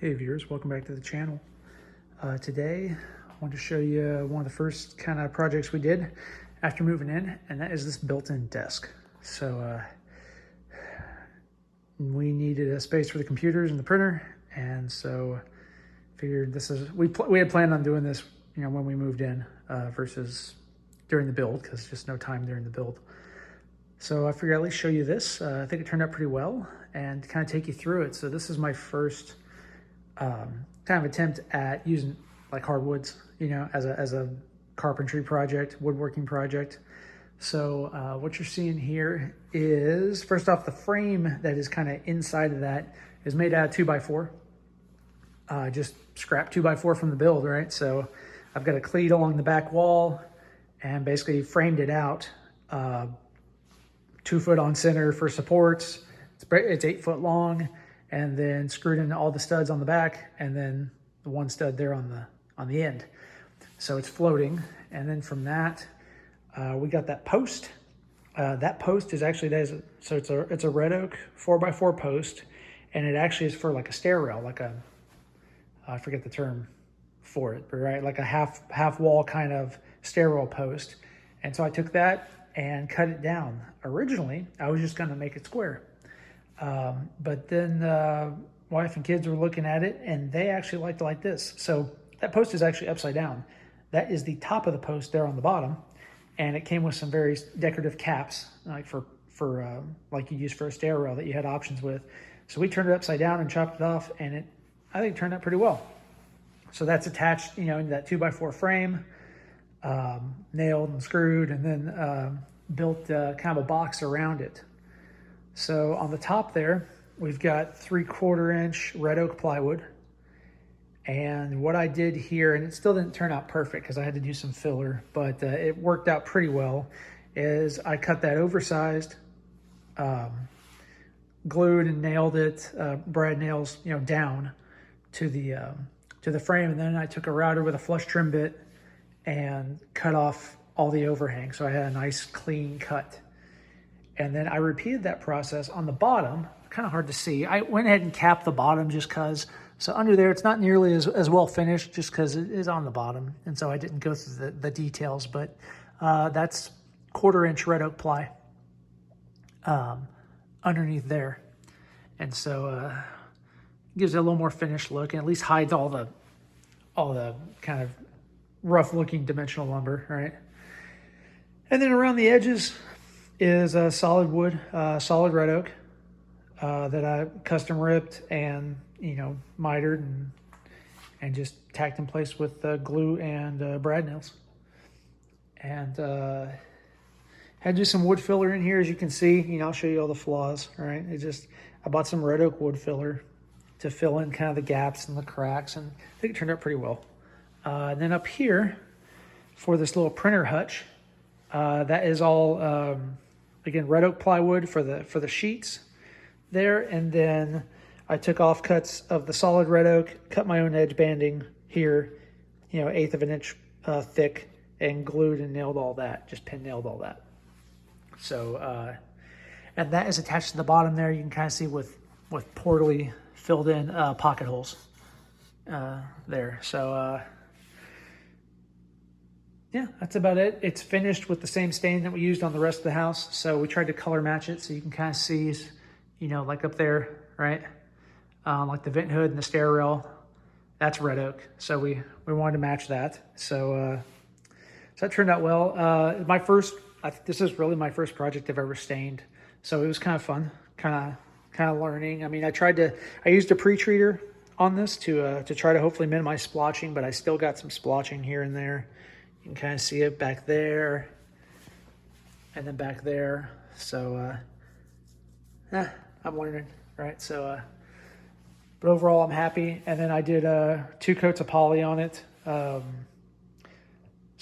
Hey viewers, welcome back to the channel. Today I want to show you one of the first kind of projects we did after moving in, and that is this built-in desk. So we needed a space for the computers and the printer, and so figured this is, we had planned on doing this, when we moved in versus during the build, because just no time during the build. So I figured I'd at least show you this. I think it turned out pretty well and kind of take you through it. So this is my first kind of attempt at using like hardwoods, as a carpentry project, woodworking project. So what you're seeing here is, first off, the frame that is kind of inside of that is made out of 2x4. Just scrap 2x4 from the build, right? So I've got a cleat along the back wall and basically framed it out, 2 foot on center for supports. It's 8 foot long, and then screwed in all the studs on the back, and then the one stud there on the end. So it's floating, and then from that, we got that post. That post is actually, it's a red oak 4x4 post, and it actually is for like a stair rail, like I forget the term for it, but right, like a half wall kind of stair rail post. And so I took that and cut it down. Originally, I was just gonna make it square. But then wife and kids were looking at it, and they actually liked it like this. So that post is actually upside down. That is the top of the post there on the bottom, and it came with some very decorative caps, like for like you use for a stair rail that you had options with. So we turned it upside down and chopped it off, and I think it turned out pretty well. So that's attached, into that 2x4 frame, nailed and screwed, and then built kind of a box around it. So on the top there, we've got 3/4 inch red oak plywood. And what I did here, and it still didn't turn out perfect because I had to do some filler, but it worked out pretty well, is I cut that oversized, glued and nailed it, brad nails, down to the frame. And then I took a router with a flush trim bit and cut off all the overhang. So I had a nice clean cut. And then I repeated that process on the bottom. Kind of hard to see. I went ahead and capped the bottom just because. So under there, it's not nearly as well finished just because it is on the bottom. And so I didn't go through the details, but that's 1/4 inch red oak ply underneath there. And so it gives it a little more finished look, and at least hides all the kind of rough looking dimensional lumber, right? And then around the edges is a solid wood, solid red oak that I custom ripped and mitered and just tacked in place with glue and brad nails. And had just some wood filler in here, as you can see. I'll show you all the flaws. All right, I bought some red oak wood filler to fill in kind of the gaps and the cracks, and I think it turned out pretty well. And then up here for this little printer hutch, that is all again red oak plywood for the sheets there, and then I took offcuts of the solid red oak, cut my own edge banding here, 1/8 of an inch thick, and glued and nailed all that, just pin nailed all that. So and that is attached to the bottom there. You can kind of see with poorly filled in pocket holes there. So yeah, that's about it. It's finished with the same stain that we used on the rest of the house. So we tried to color match it so you can kind of see, like up there, right? Like the vent hood and the stair rail, that's red oak. So we wanted to match that. So that turned out well. This is really my first project I've ever stained. So it was kind of fun, kind of learning. I mean, I used a pre-treater on this to try to hopefully minimize splotching, but I still got some splotching here and there. You can kind of see it back there and then back there. So, I'm learning, right? So, but overall I'm happy. And then I did 2 coats of poly on it. So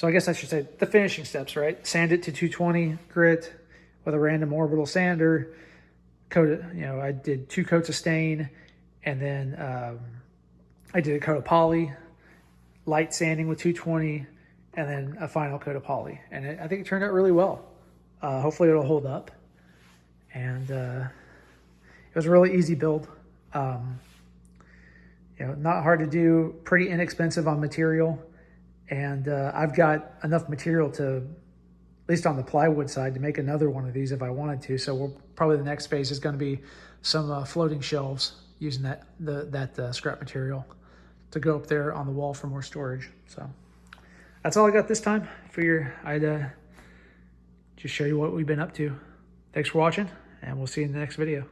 I guess I should say the finishing steps, right? Sand it to 220 grit with a random orbital sander. Coat it, I did 2 coats of stain, and then I did a coat of poly, light sanding with 220, and then a final coat of poly. And I think it turned out really well. Hopefully it'll hold up. And it was a really easy build. You know, not hard to do, pretty inexpensive on material. And I've got enough material to, at least on the plywood side, to make another one of these if I wanted to. So probably the next phase is going to be some floating shelves using that scrap material to go up there on the wall for more storage. So that's all I got this time. I'd just show you what we've been up to. Thanks for watching, and we'll see you in the next video.